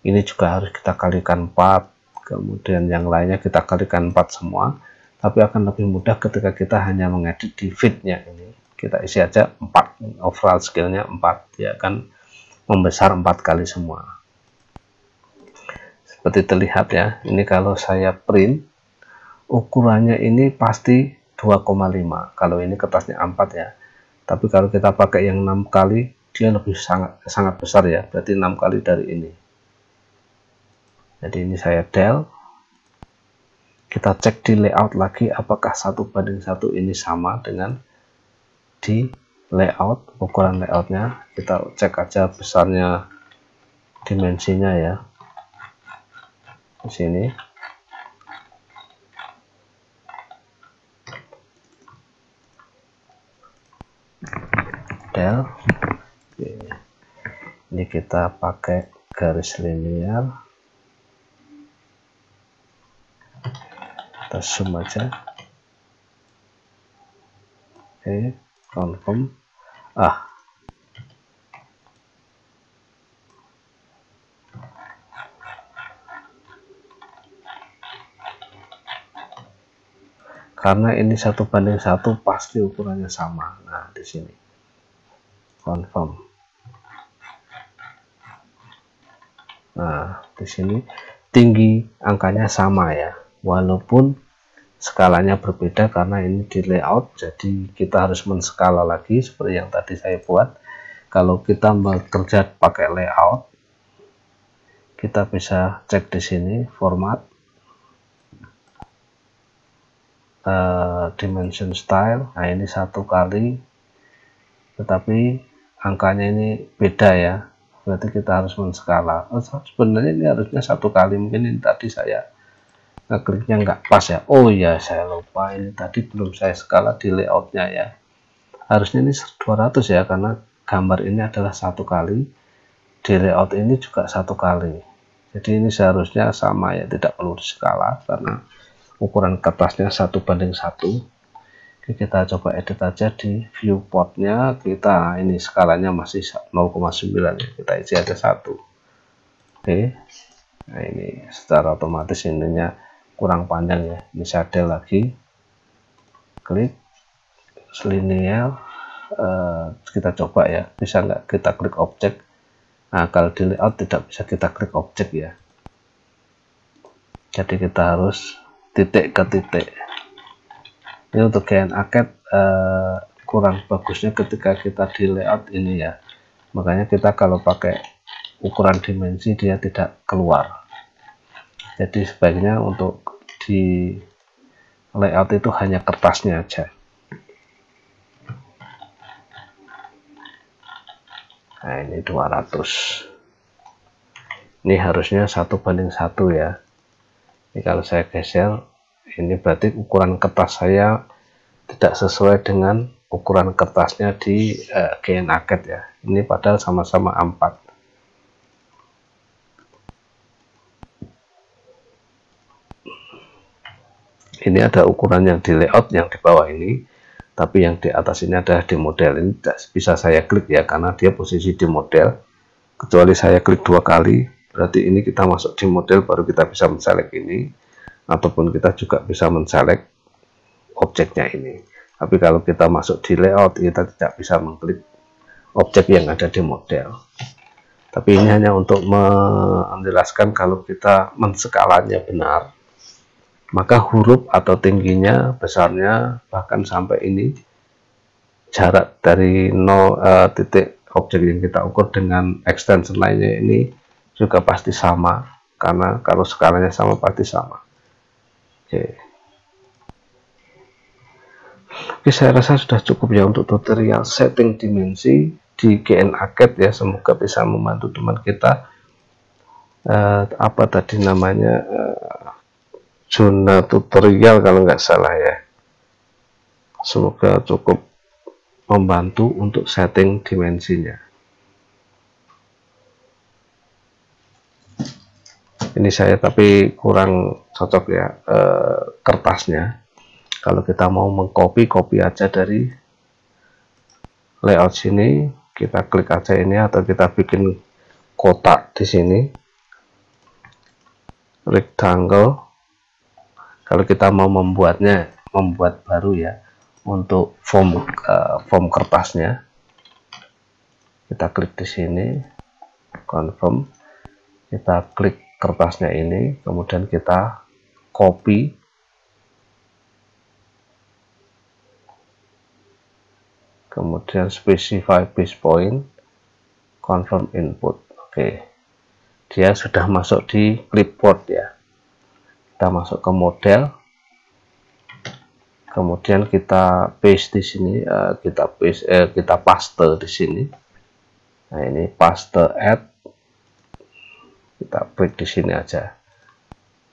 Speaker 1: ini juga harus kita kalikan 4. Kemudian yang lainnya kita kalikan 4 semua. Tapi akan lebih mudah ketika kita hanya mengedit di fitnya ini. Kita isi aja 4, overall scale-nya 4. Dia akan membesar 4 kali semua. Seperti terlihat ya, ini kalau saya print, ukurannya ini pasti 2,5. Kalau ini kertasnya A4 ya. Tapi kalau kita pakai yang 6 kali, dia lebih sangat besar ya. Berarti 6 kali dari ini. Jadi ini saya del. Kita cek di layout lagi apakah 1:1 ini sama dengan di layout, ukuran layoutnya. Kita cek aja besarnya dimensinya ya. Di sini. Del. Ini kita pakai garis linear. Kita zoom aja. Oke, confirm. Karena ini 1:1 pasti ukurannya sama. Nah, di sini confirm. Nah, di sini tinggi angkanya sama ya. Walaupun skalanya berbeda karena ini di layout, jadi kita harus men-skala lagi seperti yang tadi saya buat. Kalau kita bekerja pakai layout, kita bisa cek di sini format, dimension style. Nah, ini 1 kali, tetapi angkanya ini beda ya. Berarti kita harus men-skala. Sebenarnya ini harusnya 1 kali, mungkin ini tadi saya kliknya nggak pas ya. Oh ya, saya lupa, ini tadi belum saya skala di layoutnya ya. Harusnya ini 200 ya, karena gambar ini adalah 1 kali, di layout ini juga 1 kali. Jadi ini seharusnya sama ya, tidak perlu diskala karena ukuran kertasnya 1:1. Kita coba edit aja di viewportnya. Kita ini skalanya masih 0,9 ya, kita isi aja 1. Oke, nah ini secara otomatis ininya kurang panjang ya, ini shade lagi, klik linear. Kita coba ya, bisa nggak kita klik objek. Nah, kalau di layout tidak bisa kita klik objek ya, jadi kita harus titik ke titik. Ini untuk GN Arcade kurang bagusnya ketika kita di layout ini ya, makanya kita kalau pakai ukuran dimensi dia tidak keluar. Jadi sebaiknya untuk di layout itu hanya kertasnya aja. Nah ini 200, ini harusnya 1:1 ya. Ini kalau saya geser, ini berarti ukuran kertas saya tidak sesuai dengan ukuran kertasnya di GN Arcade ya. Ini padahal sama-sama A4. Ini ada ukuran yang di layout yang di bawah ini, tapi yang di atas ini adalah di model. Ini tidak bisa saya klik ya, karena dia posisi di model. Kecuali saya klik 2 kali, berarti ini kita masuk di model, baru kita bisa menselect ini, ataupun kita juga bisa menselect objeknya ini. Tapi kalau kita masuk di layout, kita tidak bisa mengklik objek yang ada di model. Tapi ini hanya untuk menjelaskan kalau kita menskalanya benar, maka huruf atau tingginya, besarnya, bahkan sampai ini jarak dari 0 titik objek yang kita ukur dengan extension lainnya ini juga pasti sama, karena kalau skalanya sama pasti sama. Oke, saya rasa sudah cukup ya untuk tutorial setting dimensi di GN Arcade ya. Semoga bisa membantu teman kita apa tadi namanya, zona tutorial kalau nggak salah ya. Semoga cukup membantu untuk setting dimensinya. Ini saya tapi kurang cocok ya kertasnya. Kalau kita mau mengcopy, copy aja dari layout sini, kita klik aja ini, atau kita bikin kotak di sini, rectangle. Kalau kita mau membuat baru ya, untuk form kertasnya, kita klik di sini, confirm, kita klik kertasnya ini, kemudian kita copy, kemudian specify base point, confirm input. Oke, dia sudah masuk di clipboard ya. Kita masuk ke model, kemudian kita paste di sini, kita paste di sini. Nah ini paste add, kita klik di sini aja.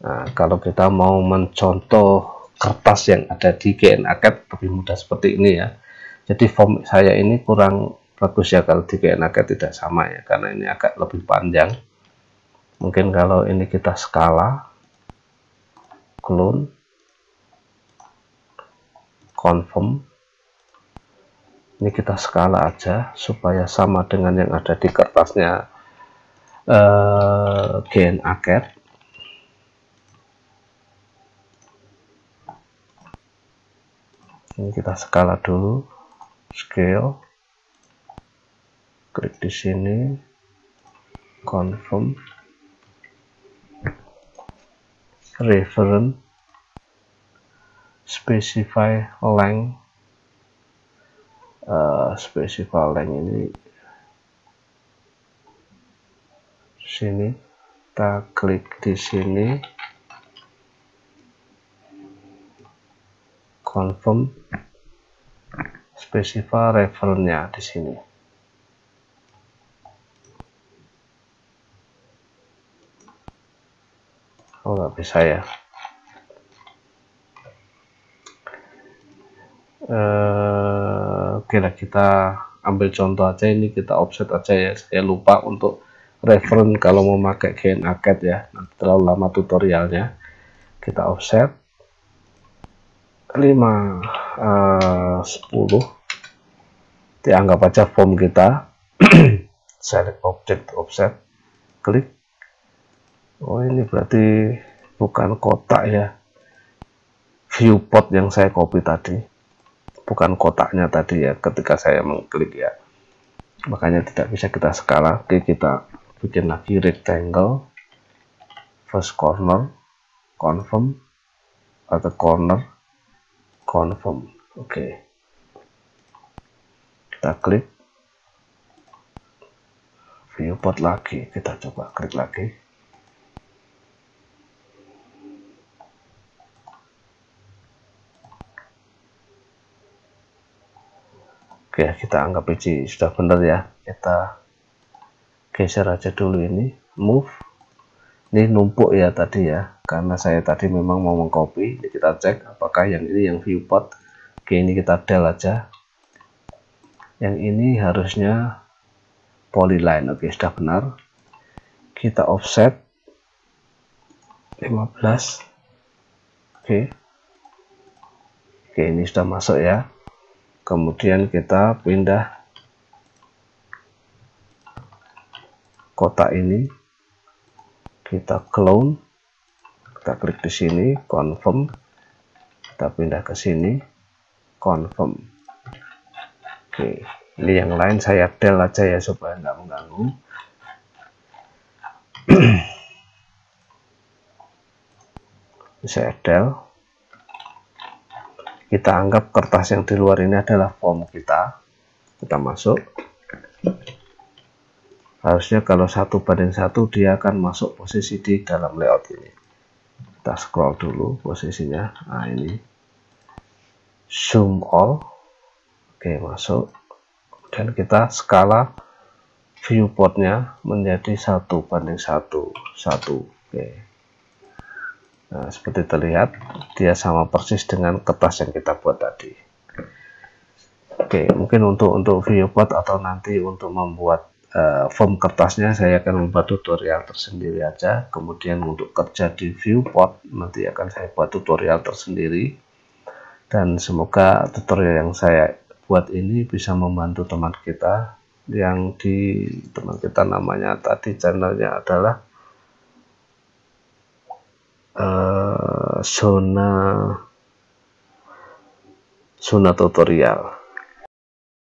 Speaker 1: Nah kalau kita mau mencontoh kertas yang ada di GN Arcade lebih mudah seperti ini ya. Jadi form saya ini kurang bagus ya kalau di GN Arcade tidak sama ya, karena ini agak lebih panjang. Mungkin kalau ini kita skala, clone, confirm, ini kita skala aja supaya sama dengan yang ada di kertasnya GN Arcade. Ini kita skala dulu, scale, klik di sini, confirm, reference, specify length, ini sini, kita klik di sini, confirm, specify reference-nya di sini. Oh nggak bisa ya. Oke lah, kita ambil contoh aja, ini kita offset aja ya. Saya lupa untuk reference kalau mau pakai GN Arcade ya, nanti terlalu lama tutorialnya. Kita offset 5 10, dianggap aja form kita. Select object offset, klik. Oh, ini berarti bukan kotak ya, viewport yang saya copy tadi, bukan kotaknya tadi ya ketika saya mengklik ya, makanya tidak bisa kita skala. Oke, kita bikin lagi rectangle, first corner, confirm, atau corner, confirm. Oke, kita klik viewport lagi, kita coba klik lagi. Oke, kita anggap ini sudah benar ya, kita geser aja dulu ini, move. Ini numpuk ya tadi ya, karena saya tadi memang mau mengcopy. Ini kita cek apakah yang ini yang viewport. Oke, ini kita del aja. Yang ini harusnya polyline. Oke, sudah benar. Kita offset 15. Oke, ini sudah masuk ya. Kemudian kita pindah kotak ini, kita clone, kita klik di sini, confirm, kita pindah ke sini, confirm. Oke, ini yang lain saya del aja ya supaya nggak mengganggu. Saya del. Kita anggap kertas yang di luar ini adalah form kita. Kita masuk. Harusnya kalau 1:1 dia akan masuk posisi di dalam layout ini. Kita scroll dulu posisinya. Nah, ini zoom all. Oke, masuk. Dan kita skala viewportnya menjadi 1:1. Oke. Nah, seperti terlihat dia sama persis dengan kertas yang kita buat tadi. Oke, mungkin untuk viewport atau nanti untuk membuat form kertasnya saya akan membuat tutorial tersendiri aja. Kemudian untuk kerja di viewport nanti akan saya buat tutorial tersendiri. Dan semoga tutorial yang saya buat ini bisa membantu teman kita yang teman kita namanya tadi channelnya adalah zona tutorial.